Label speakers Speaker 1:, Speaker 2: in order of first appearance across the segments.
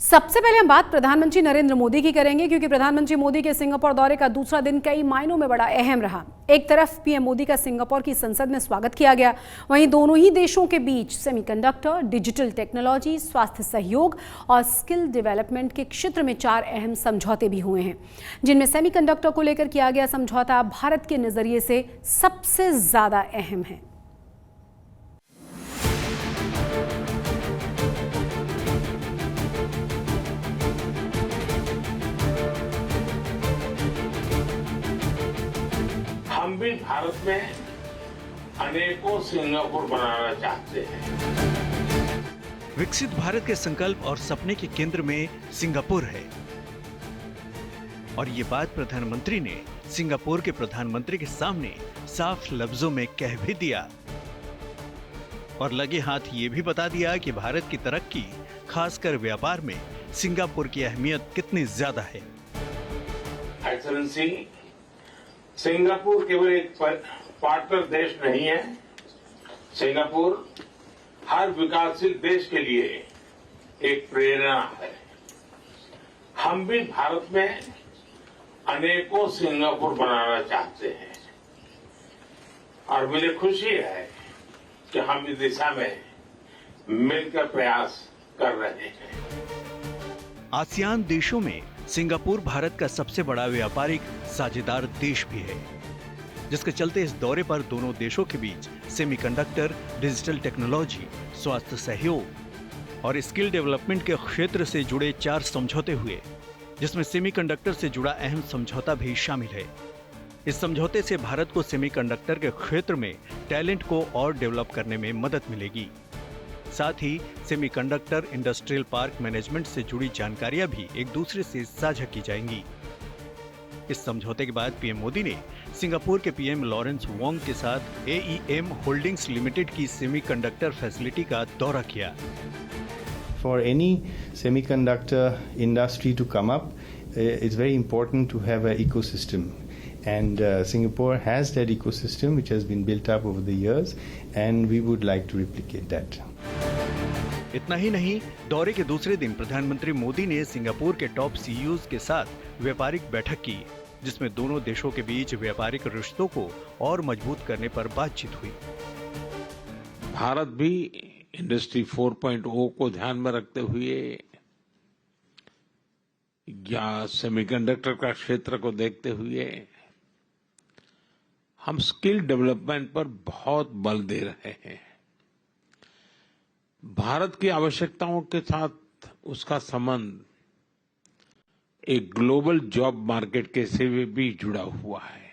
Speaker 1: सबसे पहले हम बात प्रधानमंत्री नरेंद्र मोदी की करेंगे, क्योंकि प्रधानमंत्री मोदी के सिंगापुर दौरे का दूसरा दिन कई मायनों में बड़ा अहम रहा। एक तरफ पीएम मोदी का सिंगापुर की संसद में स्वागत किया गया, वहीं दोनों ही देशों के बीच सेमीकंडक्टर, डिजिटल टेक्नोलॉजी, स्वास्थ्य सहयोग और स्किल डेवलपमेंट के क्षेत्र में 4 अहम समझौते भी हुए हैं, जिनमें सेमीकंडक्टर को लेकर किया गया समझौता भारत के नजरिए से सबसे ज्यादा अहम है।
Speaker 2: हम भी भारत में अनेकों सिंगापुर बनाना चाहते हैं।
Speaker 3: विकसित भारत के संकल्प और सपने के केंद्र में सिंगापुर है, और ये बात प्रधानमंत्री ने सिंगापुर के प्रधानमंत्री के सामने साफ लफ्जों में कह भी दिया और लगे हाथ ये भी बता दिया कि भारत की तरक्की, खासकर व्यापार में सिंगापुर की अहमियत कितनी ज्यादा है।
Speaker 2: एक्सेलेंसी, सिंगापुर केवल एक पार्टनर देश नहीं है। सिंगापुर हर विकासशील देश के लिए एक प्रेरणा है। हम भी भारत में अनेकों सिंगापुर बनाना चाहते हैं, और मुझे खुशी है कि हम इस दिशा में मिलकर प्रयास कर रहे हैं।
Speaker 3: आसियान देशों में सिंगापुर भारत का सबसे बड़ा व्यापारिक साझेदार देश भी है, जिसके चलते इस दौरे पर दोनों देशों के बीच सेमीकंडक्टर, डिजिटल टेक्नोलॉजी, स्वास्थ्य सहयोग और स्किल डेवलपमेंट के क्षेत्र से जुड़े 4 समझौते हुए, जिसमें सेमीकंडक्टर से जुड़ा अहम समझौता भी शामिल है। इस समझौते से भारत को सेमीकंडक्टर के क्षेत्र में टैलेंट को और डेवलप करने में मदद मिलेगी। साथ ही सेमीकंडक्टर इंडस्ट्रियल पार्क मैनेजमेंट से जुड़ी जानकारियां भी एक दूसरे से साझा की जाएंगी। इस समझौते के बाद पीएम मोदी ने सिंगापुर के पीएम लॉरेंस वोंग के साथ AEM होल्डिंग्स लिमिटेड की सेमीकंडक्टर फैसिलिटी का दौरा किया।
Speaker 4: For any semiconductor industry to come up, it's very important to have an ecosystem. And Singapore has that ecosystem which has been built up over the years, and we would like to replicate that.
Speaker 3: इतना ही नहीं, दौरे के दूसरे दिन प्रधानमंत्री मोदी ने Singapore के top CEOs के साथ व्यापारिक बैठक की, जिसमें दोनों देशों के बीच व्यापारिक रिश्तों को और मजबूत करने पर बातचीत हुई।
Speaker 2: भारत भी इंडस्ट्री 4.0 को ध्यान में रखते हुए या सेमीकंडक्टर का क्षेत्र को देखते हुए हम स्किल डेवलपमेंट पर बहुत बल दे रहे हैं। भारत की आवश्यकताओं के साथ उसका संबंध एक ग्लोबल जॉब मार्केट के से भी जुड़ा हुआ है।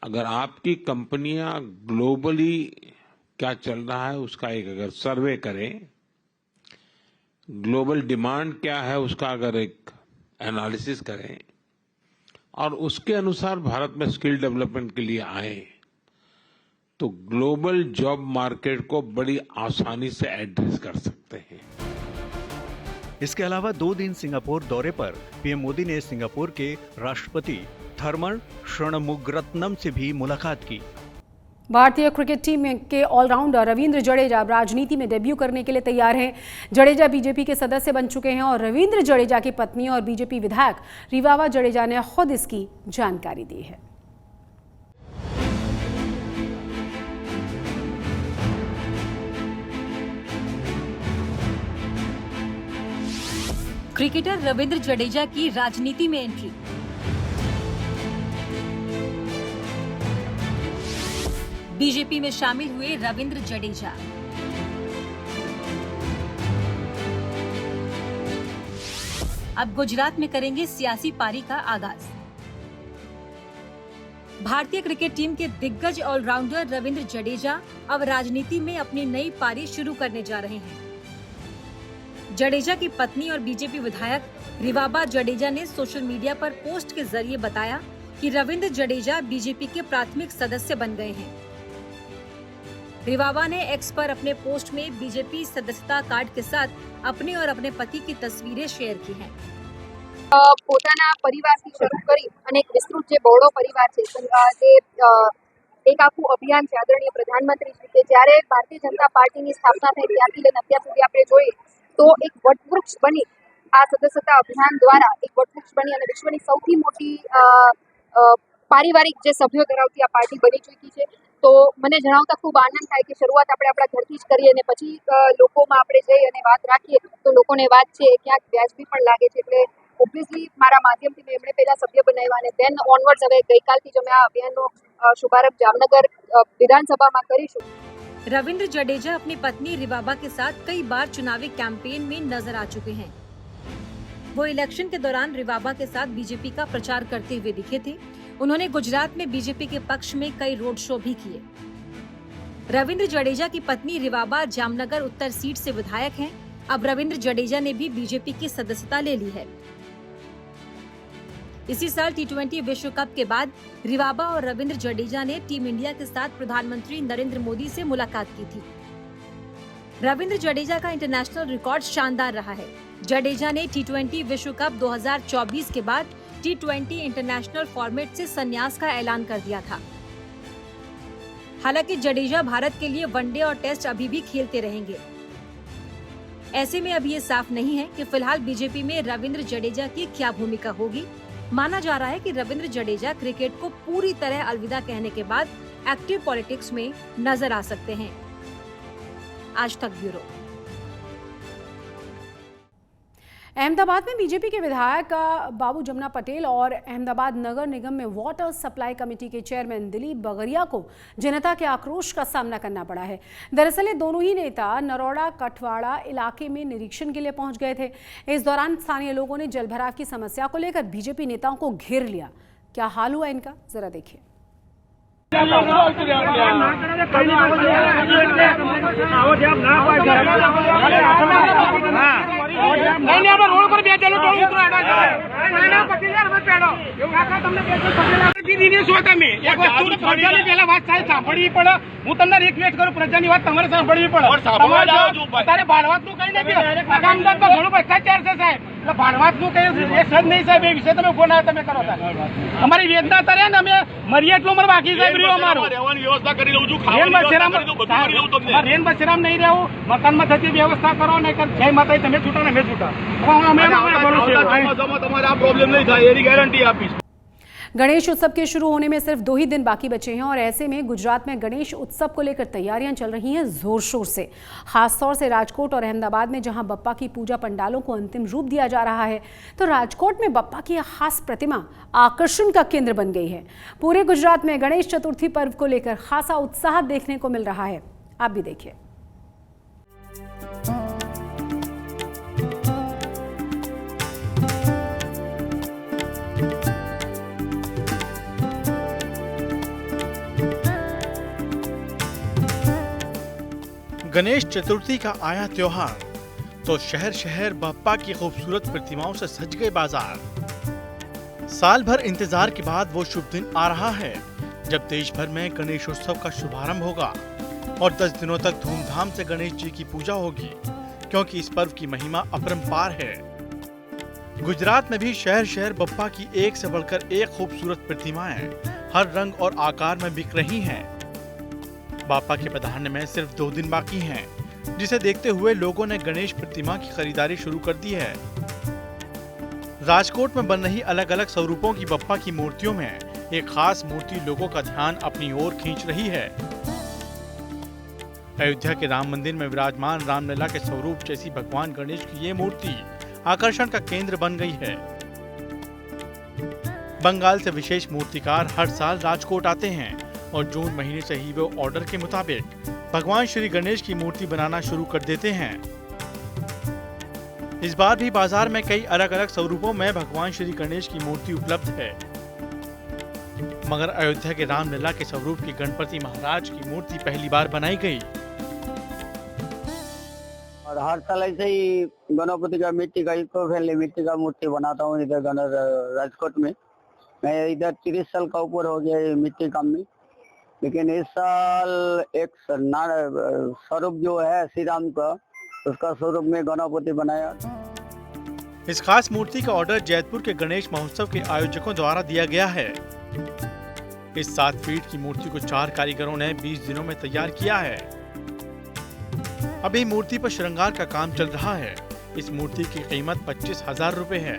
Speaker 2: अगर आपकी कंपनियां ग्लोबली क्या चल रहा है उसका एक अगर सर्वे करें, ग्लोबल डिमांड क्या है उसका अगर एक एनालिसिस करें और उसके अनुसार भारत में स्किल डेवलपमेंट के लिए आए, तो ग्लोबल जॉब मार्केट को बड़ी आसानी से एड्रेस कर सकते हैं।
Speaker 3: इसके अलावा 2 दिन सिंगापुर दौरे पर पीएम मोदी ने सिंगापुर के राष्ट्रपति थर्मन षणमुगरत्नम से भी मुलाकात की।
Speaker 1: भारतीय क्रिकेट टीम के ऑलराउंडर रविंद्र जडेजा अब राजनीति में डेब्यू करने के लिए तैयार हैं। जडेजा बीजेपी के सदस्य बन चुके हैं और रविंद्र जडेजा की पत्नी और बीजेपी विधायक रिवावा जडेजा ने खुद इसकी जानकारी दी है।
Speaker 5: क्रिकेटर रविंद्र जडेजा की राजनीति में एंट्री। बीजेपी में शामिल हुए रविंद्र जडेजा। अब गुजरात में करेंगे सियासी पारी का आगाज। भारतीय क्रिकेट टीम के दिग्गज ऑलराउंडर रविंद्र जडेजा अब राजनीति में अपनी नई पारी शुरू करने जा रहे हैं। जडेजा की पत्नी और बीजेपी विधायक रिवाबा जडेजा ने सोशल मीडिया पर पोस्ट के जरिए बताया कि रविंद्र जडेजा बीजेपी के प्राथमिक सदस्य बन गए हैं। रिवाबा ने एक्स पर अपने पोस्ट में बीजेपी सदस्यता कार्ड के साथ अपने और अपने पति की तस्वीरें शेयर की हैं।
Speaker 6: પોતાના પરિવારથી શરૂ કરી અને એક વિસ્તૃત જે બહોળો પરિવાર છે જે એક આખું અભિયાન છે આદરણીય પ્રધાનમંત્રી શ્રી કે જ્યારે ભારતીય જનતા પાર્ટીની સ્થાપના થઈ ત્યારથી લઈને અત્યાર સુધી આપણે જોઈએ તો એક વટવૃક્ષ બની આ સદસ્યતા અભિયાન દ્વારા એક વટવૃક્ષ બની અને વિશ્વની સૌથી મોટી પારિવારિક જે સભ્યો ધરાવતી આ પાર્ટી બની ચૂકી છે તો મને જણાવતા ખૂબ આનંદ થાય કે શરૂઆત આપણે આપણા ઘરથી જ કરીએ અને પછી લોકોમાં આપણે જઈ અને વાત રાખીએ તો લોકોને વાત છે એ ક્યાંક વ્યાજબી પણ લાગે છે એટલે ઓબ્વિયસલી મારા માધ્યમથી મેં એમણે પહેલાં સભ્ય બનાવ્યા અને દેન ઓનવર્ડ્સ હવે ગઈકાલથી જ અમે આ અભિયાનનો शुभारंभ जामनगर विधानसभा में करीशुं।
Speaker 5: रविंद्र जडेजा अपनी पत्नी रिवाबा के साथ कई बार चुनावी कैंपेन में नजर आ चुके हैं। वो इलेक्शन के दौरान रिवाबा के साथ बीजेपी का प्रचार करते हुए दिखे थे। उन्होंने गुजरात में बीजेपी के पक्ष में कई रोड शो भी किए। रविंद्र जडेजा की पत्नी रिवाबा जामनगर उत्तर सीट से विधायक हैं। अब रविंद्र जडेजा ने भी बीजेपी की सदस्यता ले ली है। इसी साल T20 विश्व कप के बाद रिवाबा और रविंद्र जडेजा ने टीम इंडिया के साथ प्रधानमंत्री नरेंद्र मोदी से मुलाकात की थी। रविंद्र जडेजा का इंटरनेशनल रिकॉर्ड शानदार रहा है। जडेजा ने T20 विश्व कप 2024 के बाद T20 इंटरनेशनल फॉर्मेट से संन्यास का ऐलान कर दिया था। हालांकि जडेजा भारत के लिए वनडे और टेस्ट अभी भी खेलते रहेंगे। ऐसे में अभी ये साफ नहीं है कि फिलहाल बीजेपी में रविंद्र जडेजा की क्या भूमिका होगी। माना जा रहा है कि रविंद्र जडेजा क्रिकेट को पूरी तरह अलविदा कहने के बाद एक्टिव पॉलिटिक्स में नजर आ सकते हैं। आज तक ब्यूरो।
Speaker 1: अहमदाबाद में बीजेपी के विधायक बाबू जमुना पटेल और अहमदाबाद नगर निगम में वाटर सप्लाई कमेटी के चेयरमैन दिलीप बगरिया को जनता के आक्रोश का सामना करना पड़ा है। दरअसल ये दोनों ही नेता नरोड़ा कठवाड़ा इलाके में निरीक्षण के लिए पहुंच गए थे। इस दौरान स्थानीय लोगों ने जलभराव की समस्या को लेकर बीजेपी नेताओं को घेर लिया। क्या हाल हुआ इनका, जरा देखिए।
Speaker 7: रोड पर બેઠેલો તો ઉતરો ના પકડી યાર મત પેડો કાકા તમને દીદી શું તમે એક વસ્તુ પ્રજાની પહેલા વાત સાંભળવી પડે। હું તમને રિક્વેસ્ટ કરું પ્રજાની વાત તમારે સાંભળવી પડે। તારે ભાડવાતનું કઈ નથી અમદાવાદમાં ઘણું ભ્રષ્ટાચાર છે સાહેબ એટલે ભાડવાતનું કઈ એ સજ નહીં સાહેબ એ વિશે તમે ફોન તમે કરો અમારી વેદના કરે ને અમે મરીએ એટલું મને બાકી સાહેબ રહ્યો અમારું રહેવાની વ્યવસ્થા કરી લઉં છું રેન બસેરામ નહીં રહેવું મકાનમાં થતી વ્યવસ્થા કરો ને જય માતા તમે છૂટા ને મેં છૂટા તમારે આ પ્રોબ્લેમ નહીં થાય એની ગેરંટી આપીશ।
Speaker 1: गणेश उत्सव के शुरू होने में सिर्फ 2 ही दिन बाकी बचे हैं और ऐसे में गुजरात में गणेश उत्सव को लेकर तैयारियां चल रही हैं जोर शोर से। खासतौर से राजकोट और अहमदाबाद में जहां बप्पा की पूजा पंडालों को अंतिम रूप दिया जा रहा है तो राजकोट में बप्पा की खास प्रतिमा आकर्षण का केंद्र बन गई है। पूरे गुजरात में गणेश चतुर्थी पर्व को लेकर खासा उत्साह देखने को मिल रहा है। आप भी देखिए।
Speaker 8: गणेश चतुर्थी का आया त्योहार तो शहर शहर बप्पा की खूबसूरत प्रतिमाओं से सज गए बाजार। साल भर इंतजार के बाद वो शुभ दिन आ रहा है जब देश भर में गणेश उत्सव का शुभारंभ होगा और 10 दिनों तक धूमधाम से गणेश जी की पूजा होगी क्योंकि इस पर्व की महिमा अपरंपार है। गुजरात में भी शहर शहर बप्पा की एक से बढ़कर एक खूबसूरत प्रतिमाएं हर रंग और आकार में बिक रही हैं। बाप्पा के पधारने में सिर्फ 2 दिन बाकी हैं, जिसे देखते हुए लोगों ने गणेश प्रतिमा की खरीदारी शुरू कर दी है। राजकोट में बन रही अलग अलग स्वरूपों की बप्पा की मूर्तियों में एक खास मूर्ति लोगों का ध्यान अपनी ओर खींच रही है। अयोध्या के राम मंदिर में विराजमान रामलला के स्वरूप जैसी भगवान गणेश की ये मूर्ति आकर्षण का केंद्र बन गई है। बंगाल से विशेष मूर्तिकार हर साल राजकोट आते हैं और जून महीने से ही वो ऑर्डर के मुताबिक भगवान श्री गणेश की मूर्ति बनाना शुरू कर देते हैं। इस बार भी बाजार में कई अलग अलग स्वरूपों में भगवान श्री गणेश की मूर्ति उपलब्ध है, मगर अयोध्या के रामलला के स्वरूप की गणपति महाराज की मूर्ति पहली बार बनाई गई।
Speaker 9: और हर साल ऐसे ही गणपति का मिट्टी का इको फ्रेंडली मिट्टी का मूर्ति बनाता हूँ इधर राजकोट में। मैं इधर 30 साल का ऊपर हो गया मिट्टी काम में, लेकिन इस साल एक स्वरूप जो है श्री राम का उसका स्वरूप में गणपति बनाया।
Speaker 8: इस खास मूर्ति का ऑर्डर जैतपुर के गणेश महोत्सव के आयोजकों द्वारा दिया गया है। इस 7 फीट की मूर्ति को 4 कारीगरों ने 20 दिनों में तैयार किया है। अभी मूर्ति पर श्रृंगार का काम चल रहा है। इस मूर्ति की कीमत 25,000 रुपए है।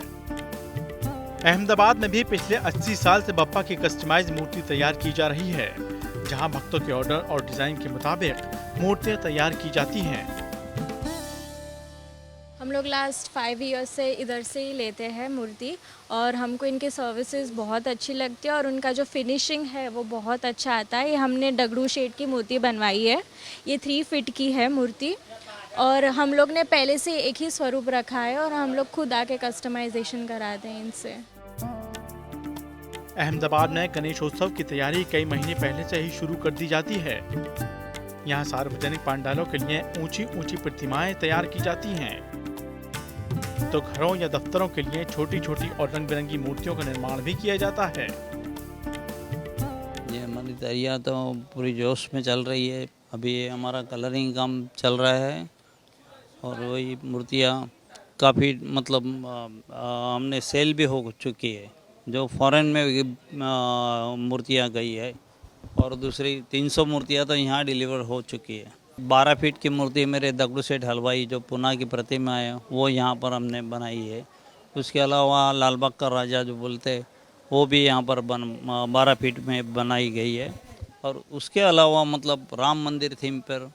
Speaker 8: अहमदाबाद में भी पिछले 80 साल से बप्पा की कस्टमाइज मूर्ति तैयार की जा रही है, जहां भक्तों के ऑर्डर और डिजाइन के मुताबिक मूर्तियां तैयार की जाती हैं।
Speaker 10: हम लोग लास्ट 5 ईयर्स से इधर से ही लेते हैं मूर्ति, और हमको इनके सर्विसेज बहुत अच्छी लगती है और उनका जो फिनिशिंग है वो बहुत अच्छा आता है। ये हमने डगरू शेड की मूर्ति बनवाई है। ये 3 फीट की है मूर्ति, और हम लोग ने पहले से एक ही स्वरूप रखा है और हम लोग खुद आके कस्टमाइजेशन कराते हैं इनसे।
Speaker 8: अहमदाबाद में गणेशोत्सव की तैयारी कई महीने पहले से ही शुरू कर दी जाती है। यहाँ सार्वजनिक पंडालों के लिए ऊंची ऊंची प्रतिमाएं तैयार की जाती हैं, तो घरों या दफ्तरों के लिए छोटी छोटी और रंग बिरंगी मूर्तियों का निर्माण भी किया जाता है।
Speaker 11: ये हमारी तैयारी तो पूरी जोश में चल रही है। अभी हमारा कलरिंग काम चल रहा है और वही मूर्तियाँ काफ़ी मतलब हमने सेल भी हो चुकी है। जो फॉरेन में मूर्तियाँ गई है और दूसरी 300 मूर्तियाँ तो यहाँ डिलीवर हो चुकी है। 12 फीट की मूर्ति मेरे दगड़ू सेठ हलवाई जो पुणे की प्रतिमा है वो यहाँ पर हमने बनाई है। उसके अलावा लालबाग का राजा जो बोलते वो भी यहाँ पर 12 फीट में बनाई गई है। और उसके अलावा मतलब राम मंदिर थीम पर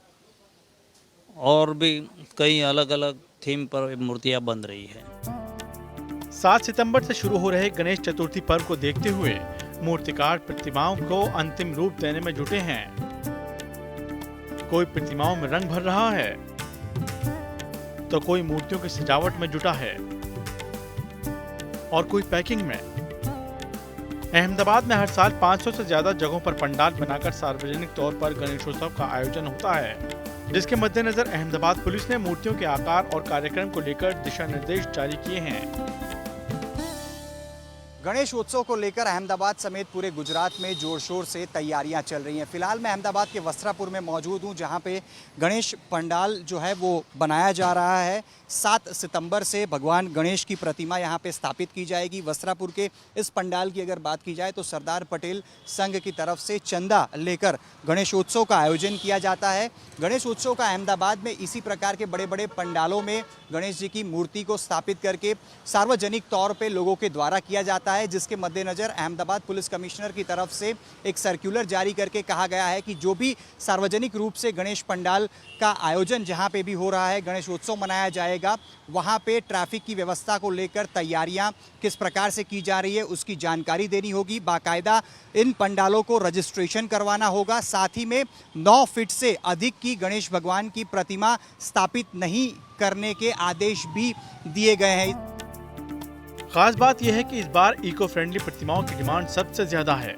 Speaker 11: और भी कई अलग अलग थीम पर मूर्तियाँ बन रही है।
Speaker 8: 7 सितंबर से शुरू हो रहे गणेश चतुर्थी पर्व को देखते हुए मूर्तिकार प्रतिमाओं को अंतिम रूप देने में जुटे हैं। कोई प्रतिमाओं में रंग भर रहा है तो कोई मूर्तियों की सजावट में जुटा है और कोई पैकिंग में। अहमदाबाद में हर साल 500 से ज्यादा जगहों पर पंडाल बनाकर सार्वजनिक तौर पर गणेशोत्सव का आयोजन होता है, जिसके मद्देनजर अहमदाबाद पुलिस ने मूर्तियों के आकार और कार्यक्रम को लेकर दिशा निर्देश जारी किए हैं।
Speaker 12: गणेश उत्सव को लेकर अहमदाबाद समेत पूरे गुजरात में जोर शोर से तैयारियां चल रही हैं। फिलहाल मैं अहमदाबाद के वस्त्रापुर में मौजूद हूं, जहां पे गणेश पंडाल जो है वो बनाया जा रहा है। 7 सितंबर से भगवान गणेश की प्रतिमा यहां पे स्थापित की जाएगी। वस्त्रापुर के इस पंडाल की अगर बात की जाए तो सरदार पटेल संघ की तरफ से चंदा लेकर गणेशोत्सव का आयोजन किया जाता है। गणेशोत्सव का अहमदाबाद में इसी प्रकार के बड़े बड़े पंडालों में गणेश जी की मूर्ति को स्थापित करके सार्वजनिक तौर पर लोगों के द्वारा किया जाता है, जिसके मद्देनजर अहमदाबाद पुलिस कमिश्नर की तरफ से एक सर्कुलर जारी करके कहा गया है कि जो भी सार्वजनिक रूप से गणेश पंडाल का आयोजन जहां पे भी हो रहा है, गणेशोत्सव मनाया जाएगा, वहां पे ट्रैफिक की व्यवस्था को लेकर तैयारियां किस प्रकार से की जा रही है उसकी जानकारी देनी होगी। बाकायदा इन पंडालों को रजिस्ट्रेशन करवाना होगा। साथ ही में 9 फीट से अधिक की गणेश भगवान की प्रतिमा स्थापित नहीं करने के आदेश भी दिए गए हैं।
Speaker 8: खास बात यह है कि इस बार इको फ्रेंडली प्रतिमाओं की डिमांड सबसे ज्यादा है,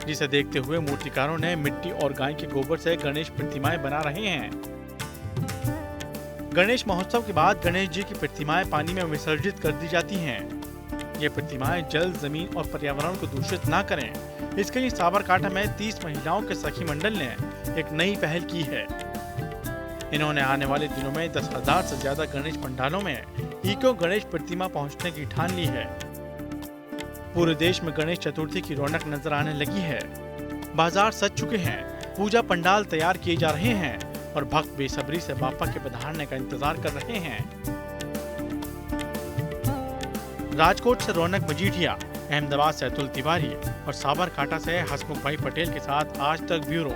Speaker 8: जिसे देखते हुए मूर्तिकारों ने मिट्टी और गाय के गोबर से गणेश प्रतिमाएं बना रहे हैं। गणेश महोत्सव के बाद गणेश जी की प्रतिमाएं पानी में विसर्जित कर दी जाती हैं। ये प्रतिमाएं जल, जमीन और पर्यावरण को दूषित ना करें, इसके लिए साबरकांठा में 30 महिलाओं के सखी मंडल ने एक नई पहल की है। इन्होंने आने वाले दिनों में 10,000 से ज्यादा गणेश पंडालों में इको गणेश प्रतिमा पहुंचने की ठान ली है। पूरे देश में गणेश चतुर्थी की रौनक नजर आने लगी है। बाजार सज चुके हैं, पूजा पंडाल तैयार किए जा रहे हैं और भक्त बेसब्री से बापा के पधारने का इंतजार कर रहे हैं। राजकोट से रौनक मजीठिया, अहमदाबाद से अतुल तिवारी और साबरकांठा से हसमुख भाई पटेल के साथ आज तक ब्यूरो।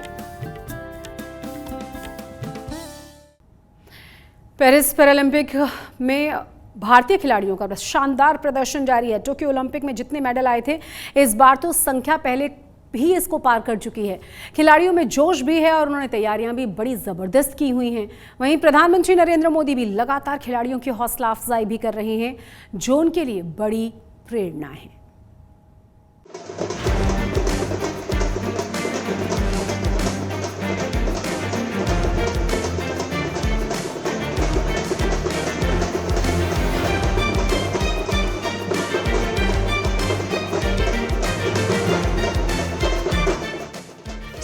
Speaker 1: पेरिस पैरालंपिक में भारतीय खिलाड़ियों का शानदार प्रदर्शन जारी है। टोक्यो ओलंपिक में जितने मेडल आए थे, इस बार तो संख्या पहले भी इसको पार कर चुकी है। खिलाड़ियों में जोश भी है और उन्होंने तैयारियां भी बड़ी जबरदस्त की हुई हैं। वहीं प्रधानमंत्री नरेंद्र मोदी भी लगातार खिलाड़ियों की हौसला अफजाई भी कर रहे हैं, जो उनके लिए बड़ी प्रेरणा है।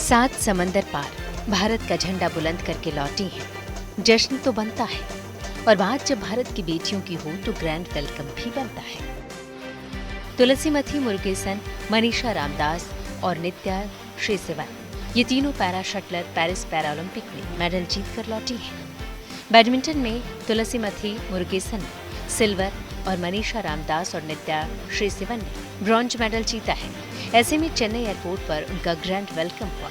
Speaker 13: सात समंदर पार भारत का झंडा बुलंद करके लौटी हैं। जश्न तो बनता है, और बात जब भारत की बेटियों की हो तो ग्रैंड वेलकम भी बनता है। तुलसीमथी मुरुगेसन, मनीषा रामदास और नित्या श्रीसेवन, ये तीनों पैरा शटलर पेरिस पैरालंपिक में मेडल जीतकर लौटी हैं। बैडमिंटन में तुलसीमथी मुरुगेसन ने सिल्वर और मनीषा रामदास और नित्या श्रीसेवन ने ब्रॉन्ज मेडल जीता है। ऐसे में चेन्नई एयरपोर्ट पर उनका ग्रैंड वेलकम हुआ।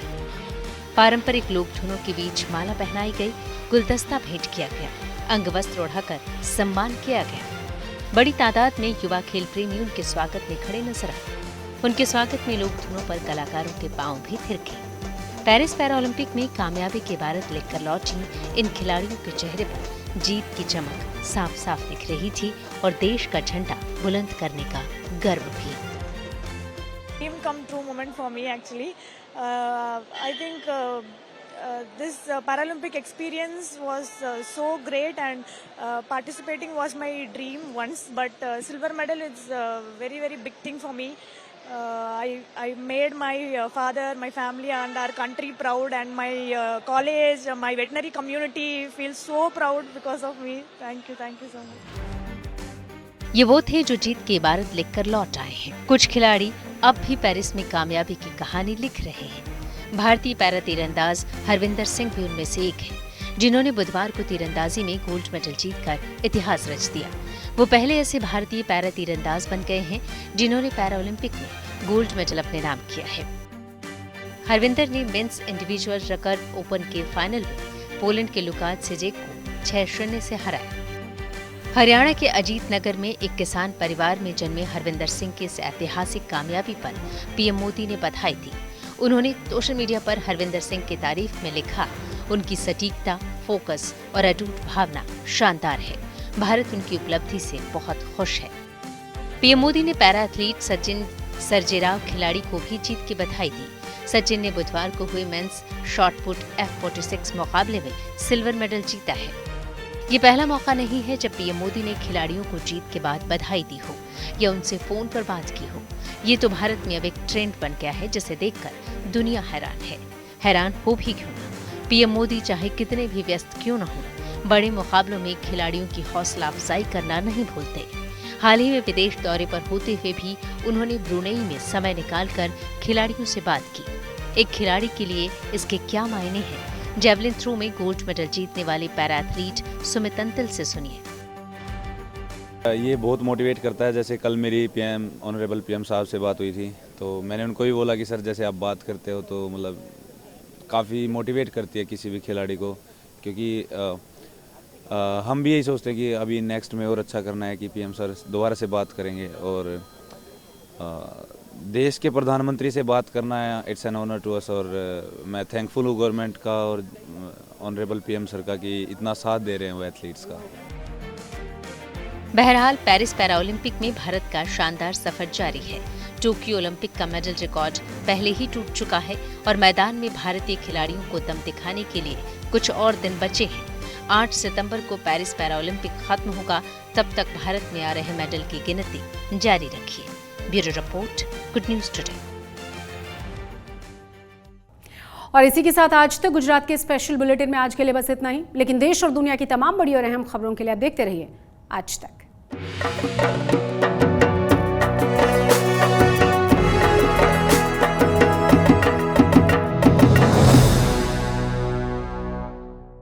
Speaker 13: पारंपरिक लोक धुनों के बीच माला पहनाई गई, गुलदस्ता भेंट किया गया, अंगवस्त्र ओढ़ाकर सम्मान किया गया। बड़ी तादाद में युवा खेल प्रेमी उनके स्वागत में खड़े नजर आए। उनके स्वागत में लोक धुनों पर कलाकारों के पांव भी थिरके। पेरिस पैरालंपिक में कामयाबी के बारत लेकर लौटी इन खिलाड़ियों के चेहरे पर जीत की चमक साफ साफ दिख रही थी और देश का झंडा बुलंद करने का गर्व भी।
Speaker 10: Dream come true moment for me actually. I think this Paralympic experience was so great, and participating was my dream once, but silver medal is a very very big thing for me. I made my father, my family and our country proud, and my college, my veterinary community feels so proud because of me. Thank you so much.
Speaker 13: ये वो थे जो जीत की इबारत लिखकर लौट आए हैं। कुछ खिलाड़ी अब भी पेरिस में कामयाबी की कहानी लिख रहे हैं। भारतीय पैरा तीरंदाज हरविंदर सिंह भी उनमें से एक है, जिन्होंने बुधवार को तीरंदाजी में गोल्ड मेडल जीतकर इतिहास रच दिया। वो पहले ऐसे भारतीय पैरा तीरंदाज बन गए हैं जिन्होंने पैरालंपिक में गोल्ड मेडल अपने नाम किया है। हरविंदर ने मेंस इंडिविजुअल रिकर्व ओपन के फाइनल में पोलैंड के लुकास सिजेक को 6-0 से हराया। हरियाणा के अजीत नगर में एक किसान परिवार में जन्मे हरविंदर सिंह की इस ऐतिहासिक कामयाबी पर पीएम मोदी ने बधाई दी। उन्होंने सोशल मीडिया पर हरविंदर सिंह की तारीफ में लिखा, उनकी सटीकता, फोकस और अटूट भावना शानदार है। भारत उनकी उपलब्धि से बहुत खुश है। पीएम मोदी ने पैरा एथलीट सचिन सर्जेराव खिलाड़ी को भी जीत की बधाई दी। सचिन ने बुधवार को हुए मेंस शॉटपुट F46 मुकाबले में सिल्वर मेडल जीता है। ये पहला मौका नहीं है जब पीएम मोदी ने खिलाड़ियों को जीत के बाद बधाई दी हो या उनसे फोन पर बात की हो। ये तो भारत में अब एक ट्रेंड बन गया है जिसे देखकर दुनिया हैरान है। हैरान हो भी क्यों ना, पीएम मोदी चाहे कितने भी व्यस्त क्यों न हो, बड़े मुकाबलों में खिलाड़ियों की हौसला अफजाई करना नहीं भूलते। हाल ही में विदेश दौरे पर होते हुए भी उन्होंने ब्रुनेई में समय निकालकर खिलाड़ियों से बात की। एक खिलाड़ी के लिए इसके क्या मायने हैं, जेवलिन थ्रो में गोल्ड मेडल जीतने वाले पैरा एथलीट सुमित अंतिल से सुनिए।
Speaker 14: ये बहुत मोटिवेट करता है। जैसे कल मेरी ऑनरेबल पीएम साहब से बात हुई थी, तो मैंने उनको भी बोला कि सर जैसे आप बात करते हो तो मतलब काफ़ी मोटिवेट करती है किसी भी खिलाड़ी को, क्योंकि हम भी यही सोचते हैं कि अभी नेक्स्ट में और अच्छा करना है कि पीएम सर दोबारा से बात करेंगे और देश के प्रधानमंत्री से बात करना है, it's an honour to us. और मैं थैंकफुल हूँ गवर्नमेंट का और ऑनरेबल पीएम सर का कि इतना साथ दे रहे हैं वो एथलीट्स का।
Speaker 13: बहरहाल पेरिस पैरालंपिक में भारत का शानदार सफर जारी है। टोक्यो ओलंपिक का मेडल रिकॉर्ड पहले ही टूट चुका है और मैदान में भारतीय खिलाड़ियों को दम दिखाने के लिए कुछ और दिन बचे हैं। 8 सितंबर को पेरिस पैरालंपिक खत्म होगा, तब तक भारत में आ रहे मेडल की गिनती जारी रखिए। Bureau report, good news today.
Speaker 1: और इसी के साथ आज तक गुजरात के स्पेशल बुलेटिन में आज के लिए बस इतना ही, लेकिन देश और दुनिया की तमाम बड़ी और अहम खबरों के लिए आप देखते रहिए आज तक।